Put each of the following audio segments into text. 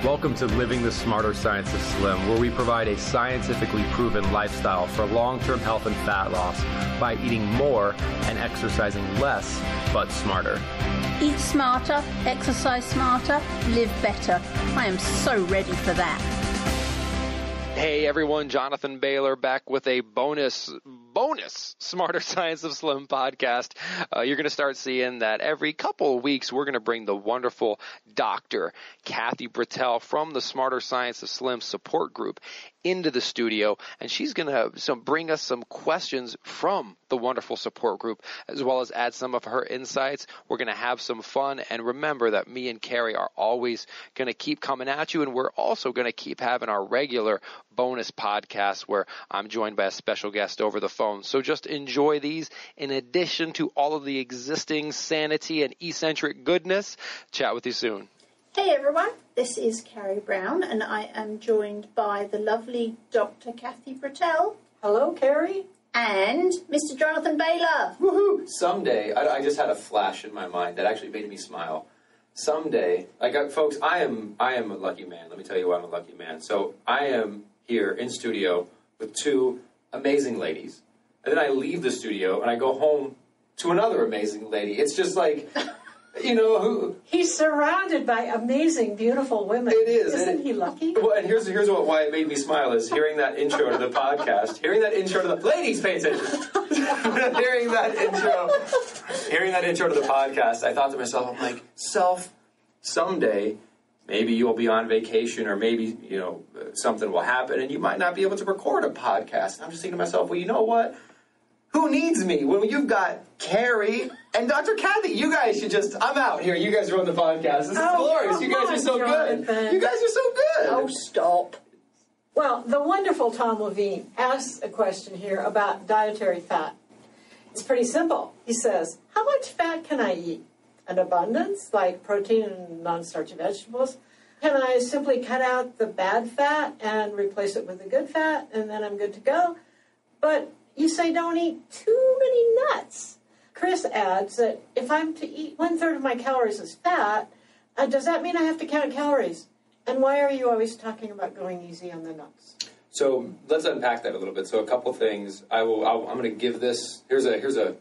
Welcome to Living the Smarter Science of Slim, where we provide a scientifically proven lifestyle for long-term health and fat loss by eating more and exercising less, but smarter. Eat smarter, exercise smarter, live better. I am so ready for that. Hey everyone, Jonathan Bailor back with a bonus Smarter Science of Slim podcast. You're going to start seeing that every couple of weeks we're going to bring the wonderful Dr. Kathy Britell from the Smarter Science of Slim support group into the studio, and she's going to bring us some questions from the wonderful support group, as well as add some of her insights. We're going to have some fun, and remember that me and Carrie are always going to keep coming at you, and we're also going to keep having our regular bonus podcast where I'm joined by a special guest over the phone. So just enjoy these in addition to all of the existing sanity and eccentric goodness. Chat with you soon. Hey everyone, this is Carrie Brown, and I am joined by the lovely Dr. Kathy Britell. Hello, Carrie. And Mr. Jonathan Bailor. Woohoo! Someday, I just had a flash in my mind that actually made me smile. Someday, folks, I am a lucky man. Let me tell you why I'm a lucky man. So I am here in studio with two amazing ladies, and then I leave the studio and I go home to another amazing lady. It's just like... You know who? He's surrounded by amazing, beautiful women. It is. Isn't he lucky? Well, and here's why it made me smile is hearing that intro to the podcast. Hearing that intro to the... Ladies, pay attention. hearing that intro to the podcast, I thought to myself, I'm like, someday, maybe you'll be on vacation or maybe, something will happen and you might not be able to record a podcast. And I'm just thinking to myself, well, you know what? Who needs me when you've got Carrie and Dr. Kathy? You guys should just... I'm out here. You guys run the podcast. This is glorious. You guys are so good. You guys are so good. Oh, stop. Well, the wonderful Tom Levine asks a question here about dietary fat. It's pretty simple. He says, how much fat can I eat? An abundance, like protein and non-starchy vegetables? Can I simply cut out the bad fat and replace it with the good fat, and then I'm good to go? But... you say don't eat too many nuts. Chris adds that if I'm to eat 1/3 of my calories as fat, does that mean I have to count calories? And why are you always talking about going easy on the nuts? So let's unpack that a little bit. So a couple things. I'm going to give this. Here's a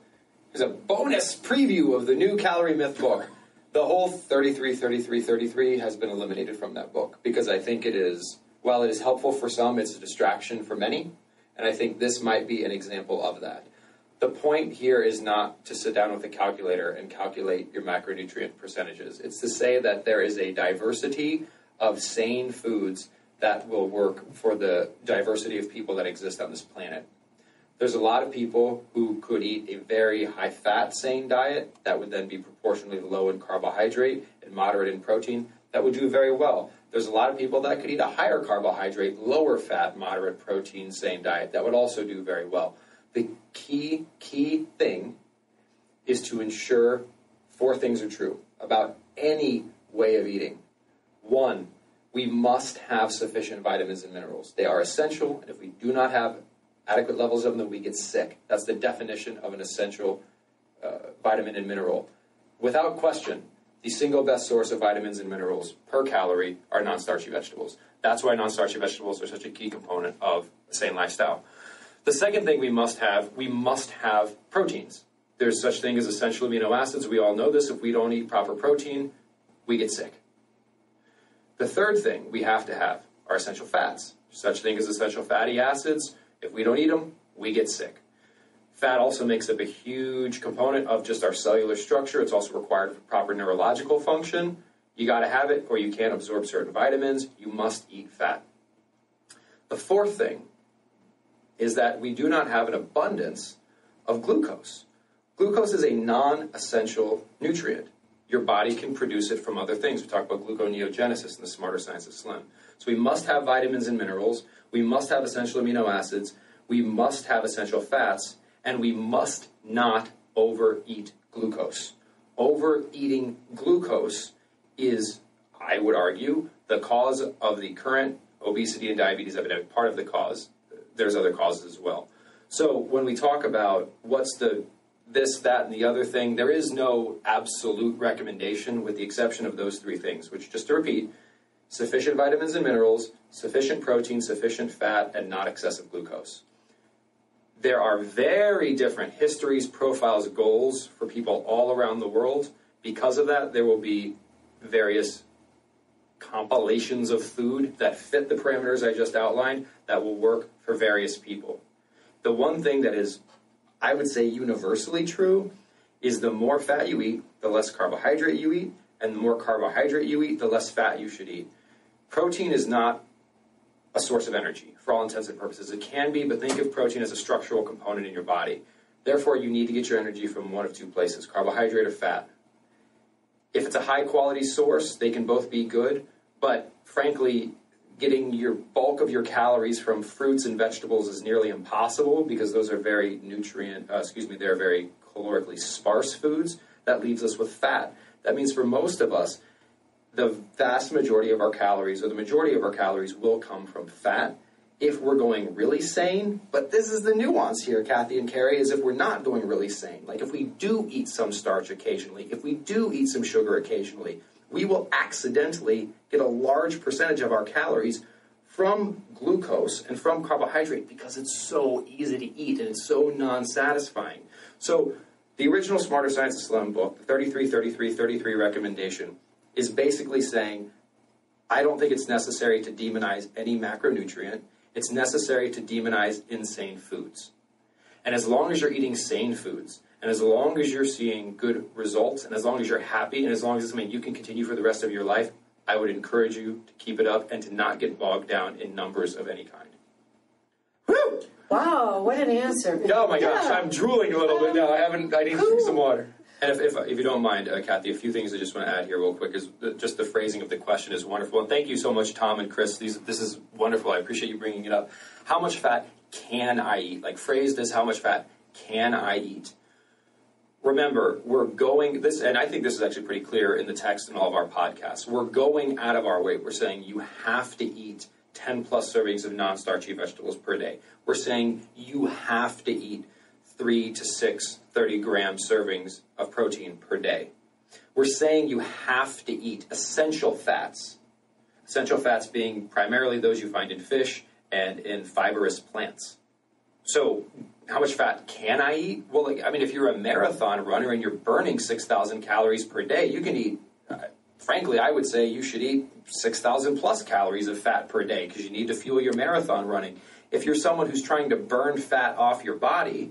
bonus preview of the new Calorie Myth book. The whole 33 has been eliminated from that book because I think it is, while it is helpful for some, it's a distraction for many. And I think this might be an example of that. The point here is not to sit down with a calculator and calculate your macronutrient percentages. It's to say that there is a diversity of sane foods that will work for the diversity of people that exist on this planet. There's a lot of people who could eat a very high-fat sane diet that would then be proportionally low in carbohydrate and moderate in protein that would do very well. There's a lot of people that could eat a higher carbohydrate, lower fat, moderate protein, same diet that would also do very well. The key thing is to ensure 4 things are true about any way of eating. 1, we must have sufficient vitamins and minerals. They are essential, and if we do not have adequate levels of them, we get sick. That's the definition of an essential vitamin and mineral. Without question, the single best source of vitamins and minerals per calorie are non-starchy vegetables. That's why non-starchy vegetables are such a key component of a sane lifestyle. The second thing we must have proteins. There's such thing as essential amino acids. We all know this. If we don't eat proper protein, we get sick. The third thing we have to have are essential fats. Such thing as essential fatty acids. If we don't eat them, we get sick. Fat also makes up a huge component of just our cellular structure. It's also required for proper neurological function. You got to have it or you can't absorb certain vitamins. You must eat fat. The fourth thing is that we do not have an abundance of glucose. Glucose is a non-essential nutrient. Your body can produce it from other things. We talk about gluconeogenesis in the Smarter Science of Slim. So we must have vitamins and minerals. We must have essential amino acids. We must have essential fats. And we must not overeat glucose. Overeating glucose is, I would argue, the cause of the current obesity and diabetes epidemic. Part of the cause. There's other causes as well. So when we talk about what's the this, that, and the other thing, there is no absolute recommendation with the exception of those 3 things, which, just to repeat, sufficient vitamins and minerals, sufficient protein, sufficient fat, and not excessive glucose. There are very different histories, profiles, goals for people all around the world. Because of that, there will be various compilations of food that fit the parameters I just outlined that will work for various people. The one thing that is, I would say, universally true is the more fat you eat, the less carbohydrate you eat, and the more carbohydrate you eat, the less fat you should eat. Protein is not a source of energy for all intents and purposes. It can be, but think of protein as a structural component in your body. Therefore, you need to get your energy from one of two places, carbohydrate or fat. If it's a high-quality source, they can both be good, but frankly, getting your bulk of your calories from fruits and vegetables is nearly impossible because those are very they're very calorically sparse foods. That leaves us with fat. That means for most of us, the vast majority of our calories, or the majority of our calories, will come from fat if we're going really sane. But this is the nuance here, Kathy and Carrie, is if we're not going really sane. Like if we do eat some starch occasionally, if we do eat some sugar occasionally, we will accidentally get a large percentage of our calories from glucose and from carbohydrate because it's so easy to eat and it's so non-satisfying. So the original Smarter Science of Slim book, the 33-33-33 recommendation, is basically saying, I don't think it's necessary to demonize any macronutrient. It's necessary to demonize insane foods. And as long as you're eating sane foods, and as long as you're seeing good results, and as long as you're happy, and as long as it's something you can continue for the rest of your life, I would encourage you to keep it up and to not get bogged down in numbers of any kind. Woo! Wow, what an answer. Oh my gosh, I'm drooling a little bit now. I need to drink some water. And if you don't mind, Kathy, a few things I just want to add here real quick is just the phrasing of the question is wonderful. And thank you so much, Tom and Chris. This is wonderful. I appreciate you bringing it up. How much fat can I eat? Like phrased as how much fat can I eat? Remember, we're going, and I think this is actually pretty clear in the text in all of our podcasts. We're going out of our way. We're saying you have to eat 10 plus servings of non-starchy vegetables per day. We're saying you have to eat 3 to 6 30-gram servings of protein per day. We're saying you have to eat essential fats being primarily those you find in fish and in fibrous plants. So how much fat can I eat? Well, if you're a marathon runner and you're burning 6,000 calories per day, you can eat, frankly, I would say you should eat 6,000 plus calories of fat per day because you need to fuel your marathon running. If you're someone who's trying to burn fat off your body,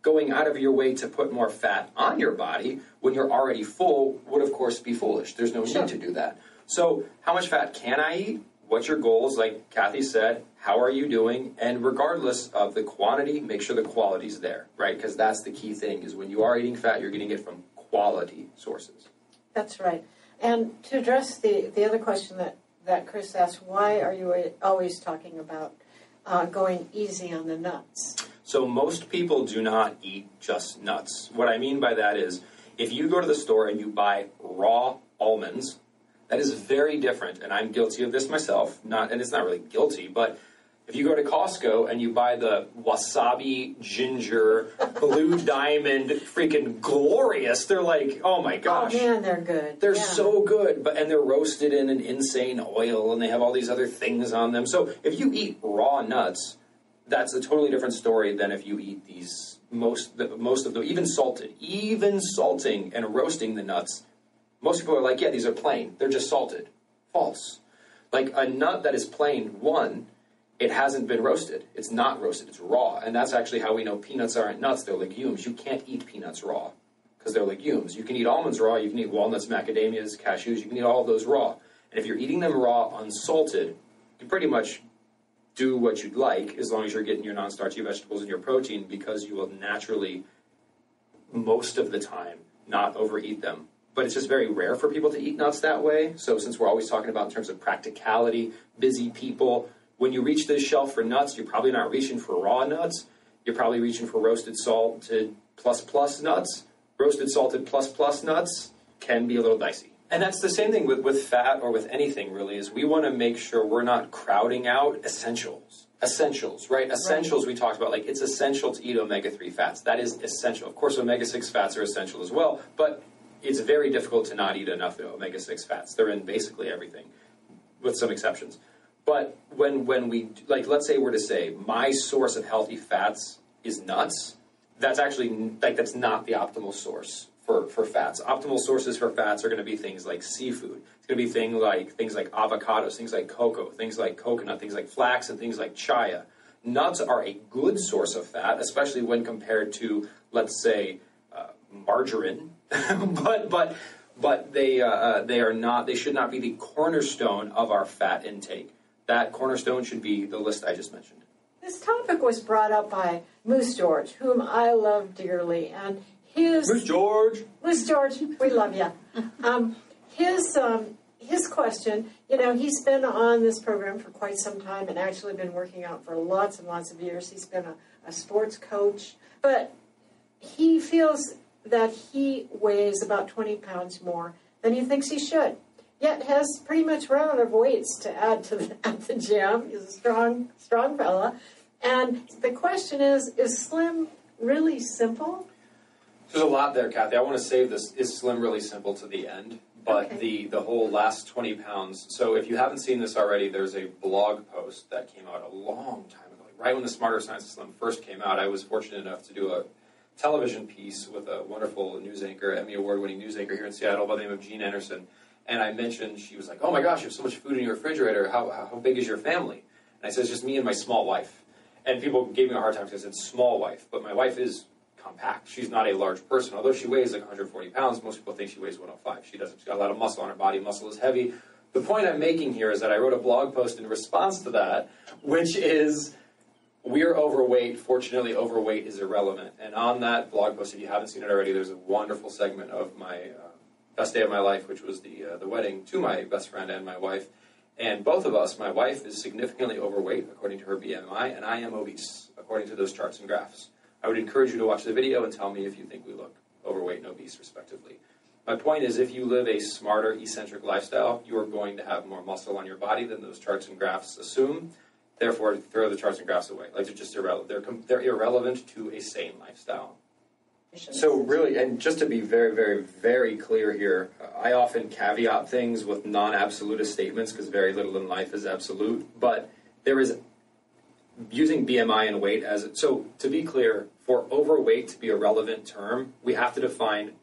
going out of your way to put more fat on your body when you're already full would, of course, be foolish. There's no need to do that. So how much fat can I eat? What's your goals? Like Kathy said, how are you doing? And regardless of the quantity, make sure the quality's there, right? Because that's the key thing is when you are eating fat, you're getting it from quality sources. That's right. And to address the other question that Chris asked, why are you always talking about going easy on the nuts? So most people do not eat just nuts. What I mean by that is if you go to the store and you buy raw almonds, that is very different, and I'm guilty of this myself, and it's not really guilty, but if you go to Costco and you buy the wasabi, ginger, blue diamond, freaking glorious, they're like, oh my gosh. Oh man, they're good. They're so good, and they're roasted in an insane oil, and they have all these other things on them. So if you eat raw nuts, that's a totally different story than if you eat these, most of them, even salting and roasting the nuts. Most people are like, yeah, these are plain. They're just salted. False. Like a nut that is plain, one, it hasn't been roasted. It's not roasted. It's raw. And that's actually how we know peanuts aren't nuts. They're legumes. You can't eat peanuts raw because they're legumes. You can eat almonds raw. You can eat walnuts, macadamias, cashews. You can eat all of those raw. And if you're eating them raw, unsalted, you pretty much do what you'd like as long as you're getting your non-starchy vegetables and your protein because you will naturally, most of the time, not overeat them. But it's just very rare for people to eat nuts that way. So since we're always talking about in terms of practicality, busy people, when you reach this shelf for nuts, you're probably not reaching for raw nuts. You're probably reaching for roasted salted plus nuts. Roasted salted plus nuts can be a little dicey. And that's the same thing with fat or with anything, really, is we want to make sure we're not crowding out essentials. Essentials, right? Essentials we talked about, like it's essential to eat omega-3 fats. That is essential. Of course, omega-6 fats are essential as well, but it's very difficult to not eat enough omega-6 fats. They're in basically everything. with some exceptions. But when we, like, let's say we're to say, my source of healthy fats is nuts, that's actually, like, that's not the optimal source for fats. Optimal sources for fats are going to be things like seafood. It's going to be things like avocados, things like cocoa, things like coconut, things like flax, and things like chia. Nuts are a good source of fat, especially when compared to, let's say, margarine, but they are not. They should not be the cornerstone of our fat intake. That cornerstone should be the list I just mentioned. This topic was brought up by Moose George, whom I love dearly, and Moose George, we love you. His question, he's been on this program for quite some time and actually been working out for lots and lots of years. He's been a sports coach, but he feels that he weighs about 20 pounds more than he thinks he should, yet has pretty much run out of weights to add to at the gym. He's a strong fella. And the question is slim really simple? There's a lot there, Kathy. I want to save this, is slim really simple, to the end. But okay. the whole last 20 pounds. So if you haven't seen this already, there's a blog post that came out a long time ago. Right when the Smarter Science of Slim first came out, I was fortunate enough to do a television piece with a wonderful news anchor, Emmy Award-winning news anchor here in Seattle by the name of Jean Anderson. And I mentioned, she was like, oh my gosh, you have so much food in your refrigerator. How big is your family? And I said, it's just me and my small wife. And people gave me a hard time because I said small wife. But my wife is compact. She's not a large person. Although she weighs like 140 pounds, most people think she weighs 105. She doesn't. She's got a lot of muscle on her body. Muscle is heavy. The point I'm making here is that I wrote a blog post in response to that, which is, we're overweight. Fortunately, overweight is irrelevant. And on that blog post, if you haven't seen it already, there's a wonderful segment of my best day of my life, which was the wedding to my best friend and my wife. And both of us, my wife is significantly overweight according to her BMI, and I am obese according to those charts and graphs. I would encourage you to watch the video and tell me if you think we look overweight and obese, respectively. My point is, if you live a smarter, eccentric lifestyle, you are going to have more muscle on your body than those charts and graphs assume. Therefore, throw the charts and graphs away. Like, they're just irrelevant. They're irrelevant to a sane lifestyle. So really, and just to be very, very, very clear here, I often caveat things with non-absolutist statements because very little in life is absolute. But there is, using BMI and weight as, so to be clear, for overweight to be a relevant term, we have to define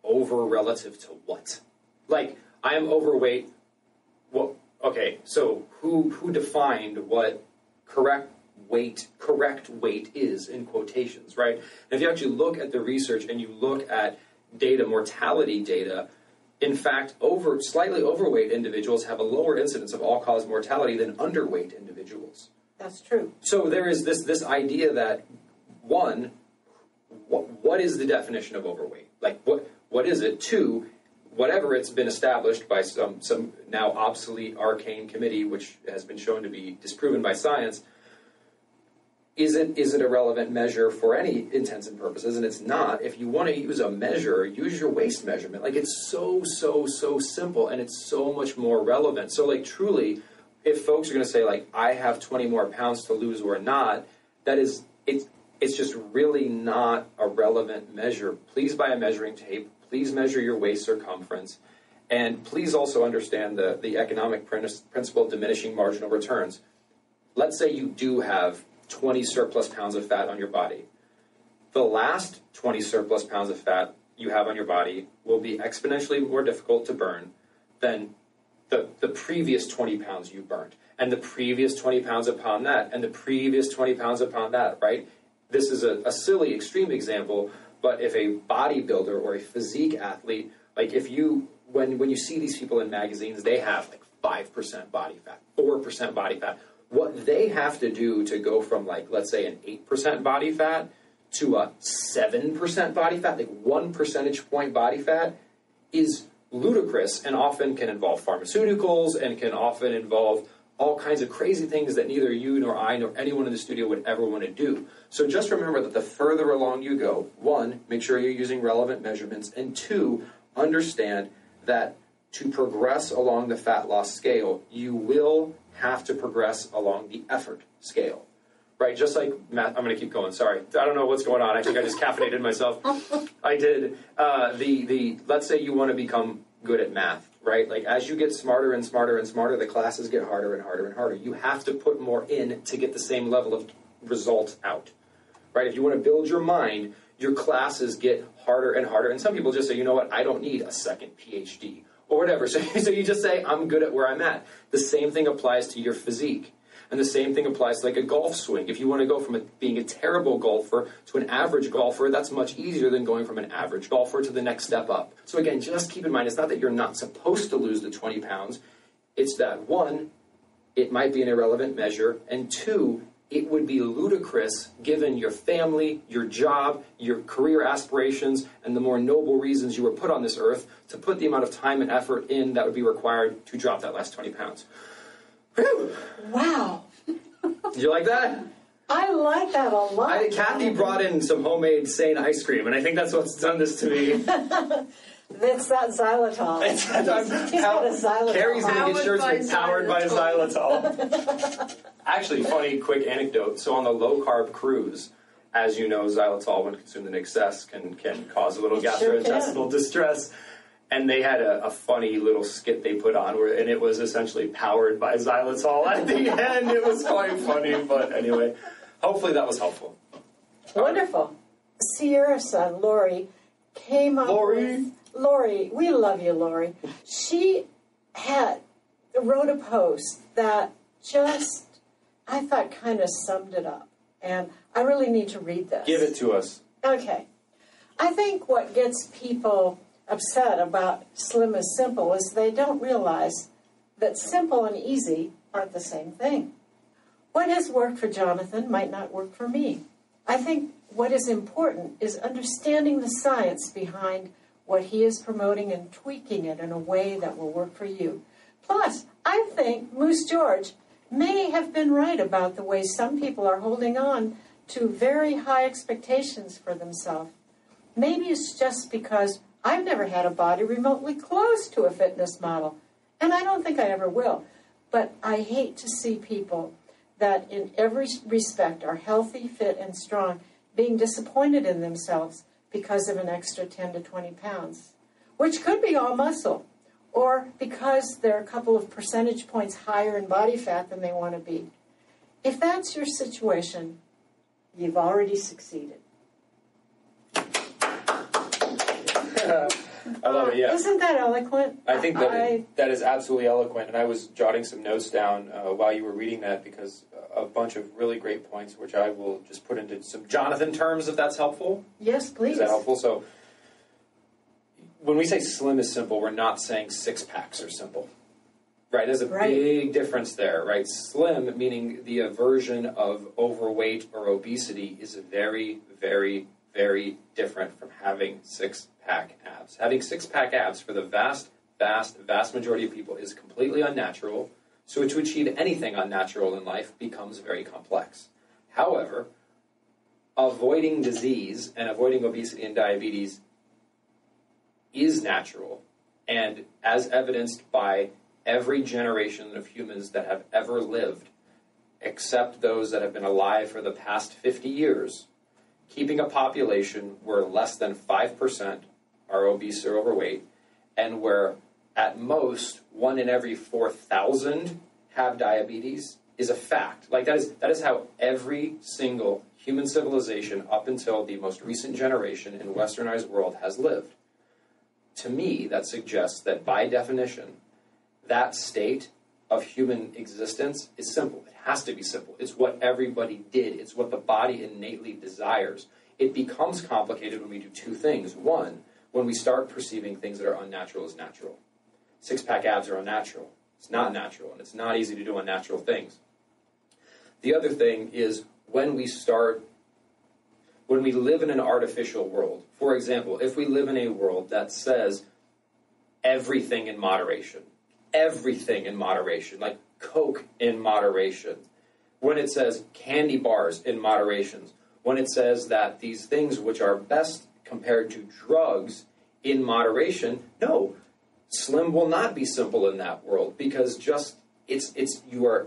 over relative to what? Like, I am overweight. Well, okay, so who defined what correct weight is, in quotations, right? And if you actually look at the research and you look at data, mortality data, in fact, slightly overweight individuals have a lower incidence of all-cause mortality than underweight individuals. That's true. So there is this idea that, one, what is the definition of overweight? Like, what is it? Two, whatever it's been established by some now obsolete arcane committee, which has been shown to be disproven by science, is it a relevant measure for any intents and purposes? And it's not. If you want to use a measure, use your waist measurement. Like, it's so simple, and it's so much more relevant. So, like, truly, if folks are going to say, like, I have 20 more pounds to lose or not, it's just really not a relevant measure. Please buy a measuring tape. Please measure your waist circumference. And please also understand the economic principle of diminishing marginal returns. Let's say you do have 20 surplus pounds of fat on your body. The last 20 surplus pounds of fat you have on your body will be exponentially more difficult to burn than the previous 20 pounds you burned, and the previous 20 pounds upon that, and the previous 20 pounds upon that, right? This is a silly extreme example, but if a bodybuilder or a physique athlete, like when you see these people in magazines, they have like 5% body fat, 4% body fat. What they have to do to go from, like, let's say an 8% body fat to a 7% body fat, like 1 percentage point body fat, is ludicrous and often can involve pharmaceuticals and can often involve all kinds of crazy things that neither you nor I nor anyone in the studio would ever want to do. So just remember that the further along you go, one, make sure you're using relevant measurements, and two, understand that to progress along the fat loss scale, you will have to progress along the effort scale, right? Just like Matt, I'm going to keep going. Sorry, I don't know what's going on. I think I just caffeinated myself. I did. Let's say you want to become good at math, right? Like as you get smarter and smarter and smarter, the classes get harder and harder and harder. You have to put more in to get the same level of results out, right? If you want to build your mind, your classes get harder and harder. And some people just say, you know what, I don't need a second PhD or whatever. So you just say, I'm good at where I'm at. The same thing applies to your physique. And the same thing applies to like a golf swing. If you want to go from being a terrible golfer to an average golfer, that's much easier than going from an average golfer to the next step up. So again, just keep in mind, it's not that you're not supposed to lose the 20 pounds. It's that, one, it might be an irrelevant measure, and two, it would be ludicrous given your family, your job, your career aspirations, and the more noble reasons you were put on this earth to put the amount of time and effort in that would be required to drop that last 20 pounds. Whew. Wow. Did you like that? I like that a lot. Kathy brought in some homemade SANE ice cream, and I think that's what's done this to me. It's that xylitol. He's got a xylitol. Carrie's going to get shirts with powered by xylitol. xylitol. Actually, funny, quick anecdote. So on the low-carb cruise, as you know, xylitol, when consumed in excess, can cause a little gastrointestinal distress. And they had a funny little skit they put on, and it was essentially powered by xylitol at the end. It was quite funny, but anyway, hopefully that was helpful. Wonderful. Sierra's son, Lori, came up with... Lori, we love you, Lori. She wrote a post that just, I thought, kind of summed it up. And I really need to read this. Give it to us. Okay. I think what gets people upset about slim is simple is they don't realize that simple and easy aren't the same thing. What has worked for Jonathan might not work for me. I think what is important is understanding the science behind what he is promoting and tweaking it in a way that will work for you. Plus, I think Moose George may have been right about the way some people are holding on to very high expectations for themselves. Maybe it's just because I've never had a body remotely close to a fitness model, and I don't think I ever will. But I hate to see people that in every respect are healthy, fit, and strong being disappointed in themselves because of an extra 10 to 20 pounds, which could be all muscle, or because they're a couple of percentage points higher in body fat than they want to be. If that's your situation, you've already succeeded. I love it, yeah. Isn't that eloquent? I think that is absolutely eloquent, and I was jotting some notes down while you were reading that because a bunch of really great points, which I will just put into some Jonathan terms, if that's helpful. Yes, please. Is that helpful? So when we say slim is simple, we're not saying six-packs are simple. Right? There's a big difference there, right? Slim, meaning the aversion of overweight or obesity, is very, very, very different from having six-pack abs. Having six-pack abs for the vast majority of people is completely unnatural. So to achieve anything unnatural in life becomes very complex. However, avoiding disease and avoiding obesity and diabetes is natural, and as evidenced by every generation of humans that have ever lived, except those that have been alive for the past 50 years, keeping a population where less than 5% are obese or overweight, and where at most 1 in every 4,000 have diabetes is a fact. Like that is how every single human civilization up until the most recent generation in the westernized world has lived. To me, that suggests that by definition, that state of human existence is simple. It has to be simple. It's what everybody did. It's what the body innately desires. It becomes complicated when we do two things. One, when we start perceiving things that are unnatural as natural. Six-pack abs are unnatural. It's not natural, and it's not easy to do unnatural things. The other thing is when we live in an artificial world. For example, if we live in a world that says everything in moderation, like Coke in moderation, when it says candy bars in moderation, when it says that these things which are best compared to drugs in moderation, no, slim will not be simple in that world because you are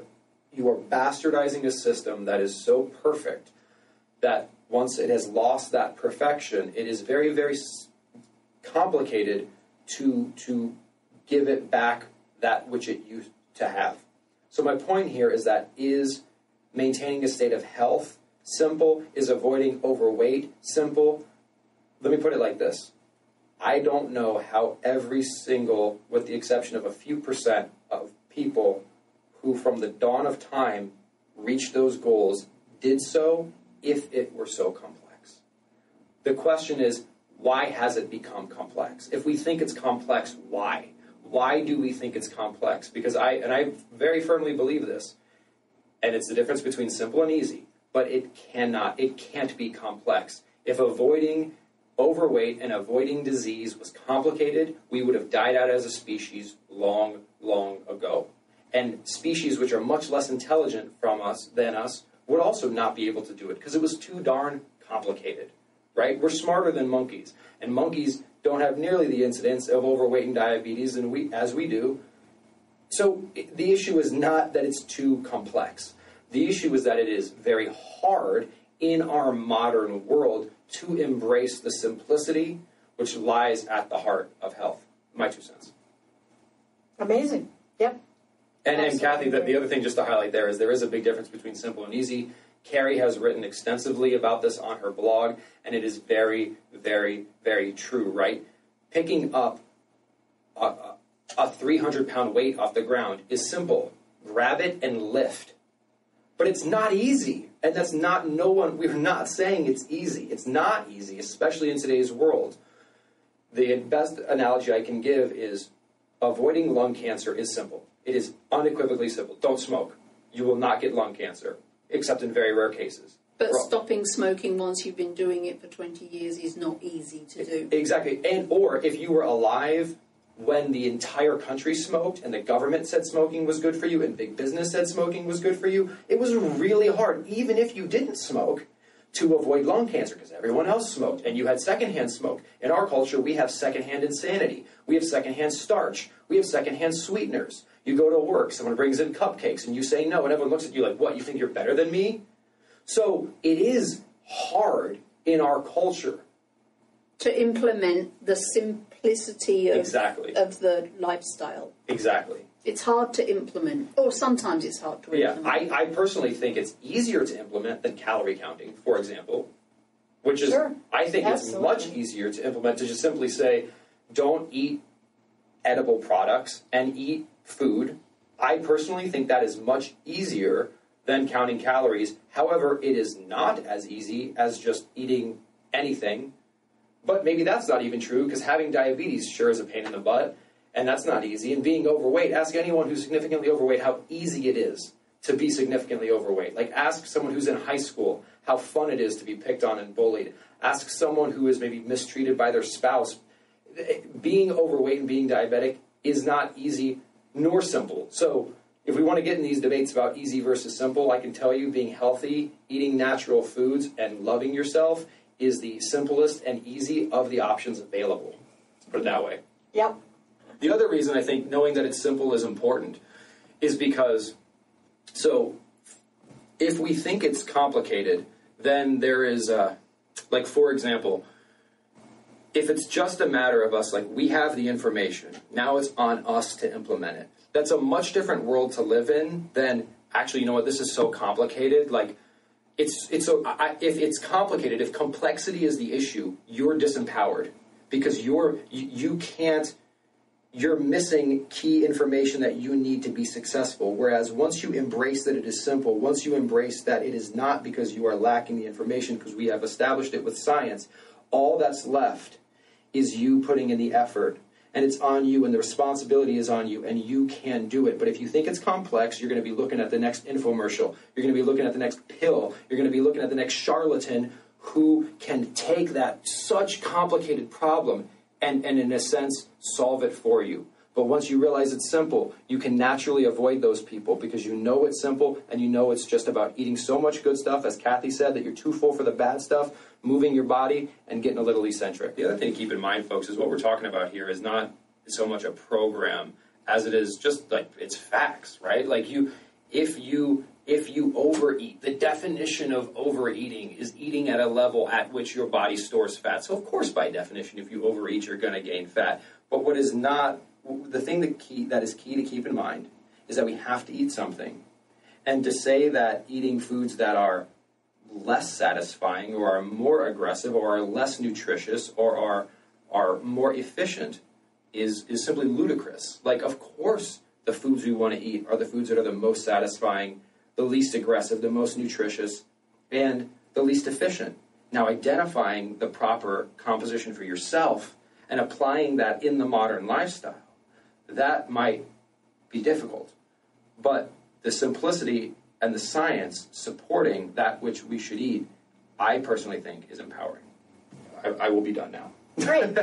bastardizing a system that is so perfect that once it has lost that perfection, it is very, very complicated to give it back that which it used to have. So my point here is that is maintaining a state of health simple? Is avoiding overweight simple? Let me put it like this. I don't know how every single, with the exception of a few percent of people who from the dawn of time reached those goals did so if it were so complex. The question is, why has it become complex? If we think it's complex, why? Why do we think it's complex? Because I very firmly believe this, and it's the difference between simple and easy, but it can't be complex. If avoiding overweight and avoiding disease was complicated, we would have died out as a species long, long ago. And species which are much less intelligent than us would also not be able to do it because it was too darn complicated, right? We're smarter than monkeys, and monkeys don't have nearly the incidence of overweight and diabetes as we do. So the issue is not that it's too complex. The issue is that it is very hard in our modern world to embrace the simplicity which lies at the heart of health. My 2 cents. Amazing. Yep. And Kathy, the other thing just to highlight there is a big difference between simple and easy. Carrie has written extensively about this on her blog, and it is very, very, very true, right? Picking up a 300-pound weight off the ground is simple. Grab it and lift. But it's not easy. And that's not we're not saying it's easy. It's not easy, especially in today's world. The best analogy I can give is avoiding lung cancer is simple. It is unequivocally simple. Don't smoke. You will not get lung cancer, except in very rare cases. But stopping smoking once you've been doing it for 20 years is not easy to do. Exactly. Or if you were alive when the entire country smoked and the government said smoking was good for you and big business said smoking was good for you, it was really hard, even if you didn't smoke, to avoid lung cancer because everyone else smoked and you had secondhand smoke. In our culture, we have secondhand insanity. We have secondhand starch. We have secondhand sweeteners. You go to work, someone brings in cupcakes and you say no, and everyone looks at you like, what, you think you're better than me? So it is hard in our culture to implement the simplicity of the lifestyle. Exactly. It's hard to implement, or sometimes it's hard to implement. I personally think it's easier to implement than calorie counting, for example, which is, I think it's much easier to implement to just simply say, don't eat edible products and eat food. I personally think that is much easier than counting calories. However, it is not as easy as just eating anything. But maybe that's not even true, because having diabetes sure is a pain in the butt, and that's not easy. And being overweight, ask anyone who's significantly overweight how easy it is to be significantly overweight. Like, ask someone who's in high school how fun it is to be picked on and bullied. Ask someone who is maybe mistreated by their spouse. Being overweight and being diabetic is not easy nor simple. So if we want to get in these debates about easy versus simple, I can tell you being healthy, eating natural foods, and loving yourself is the simplest and easy of the options available. Let's put it that way. Yep. The other reason I think knowing that it's simple is important is because, so if we think it's complicated, then there is, like, for example, if it's just a matter of us, like, we have the information, now it's on us to implement it. That's a much different world to live in than, actually, you know what, this is so complicated, like, if it's complicated, if complexity is the issue, you're disempowered because you're missing key information that you need to be successful. Whereas once you embrace that it is simple, once you embrace that it is not because you are lacking the information, because we have established it with science, all that's left is you putting in the effort. And it's on you, and the responsibility is on you, and you can do it. But if you think it's complex, you're going to be looking at the next infomercial. You're going to be looking at the next pill. You're going to be looking at the next charlatan who can take that such complicated problem and in a sense, solve it for you. But once you realize it's simple, you can naturally avoid those people because you know it's simple and you know it's just about eating so much good stuff, as Kathy said, that you're too full for the bad stuff, moving your body, and getting a little eccentric. The other thing to keep in mind, folks, is what we're talking about here is not so much a program as it is just like it's facts, right? Like if you overeat, the definition of overeating is eating at a level at which your body stores fat. So of course, by definition, if you overeat, you're going to gain fat. But what is not the thing that is key to keep in mind is that we have to eat something. And to say that eating foods that are less satisfying or are more aggressive or are less nutritious or are more efficient is simply ludicrous. Like, of course, the foods we want to eat are the foods that are the most satisfying, the least aggressive, the most nutritious, and the least efficient. Now, identifying the proper composition for yourself and applying that in the modern lifestyle, that might be difficult. But the simplicity and the science supporting that which we should eat, I personally think is empowering. I will be done now. Great.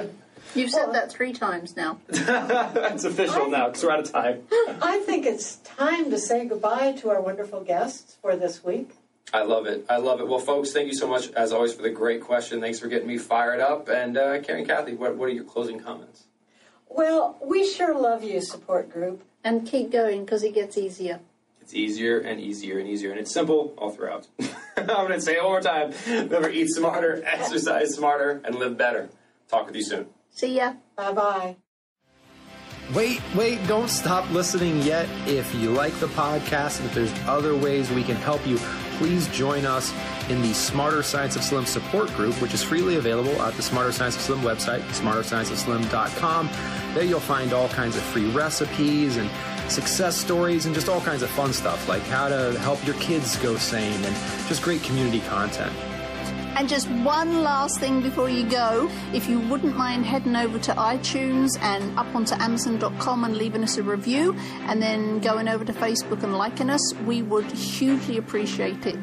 You've said that 3 times now. It's official now, because we're out of time. I think it's time to say goodbye to our wonderful guests for this week. I love it. I love it. Well, folks, thank you so much, as always, for the great question. Thanks for getting me fired up. And Carrie and Kathy, what are your closing comments? Well, we sure love you, support group. And keep going, because it gets easier. It's easier and easier and easier, and it's simple all throughout. I'm going to say it one more time. Remember, eat smarter, exercise smarter, and live better. Talk with you soon. See ya. Bye-bye. Wait, don't stop listening yet. If you like the podcast and if there's other ways we can help you, please join us in the Smarter Science of Slim support group, which is freely available at the Smarter Science of Slim website, smarterscienceofslim.com. There you'll find all kinds of free recipes and success stories and just all kinds of fun stuff, like how to help your kids go sane and just great community content. And just one last thing before you go, if you wouldn't mind heading over to iTunes and up onto Amazon.com and leaving us a review, and then going over to Facebook and liking us, we would hugely appreciate it.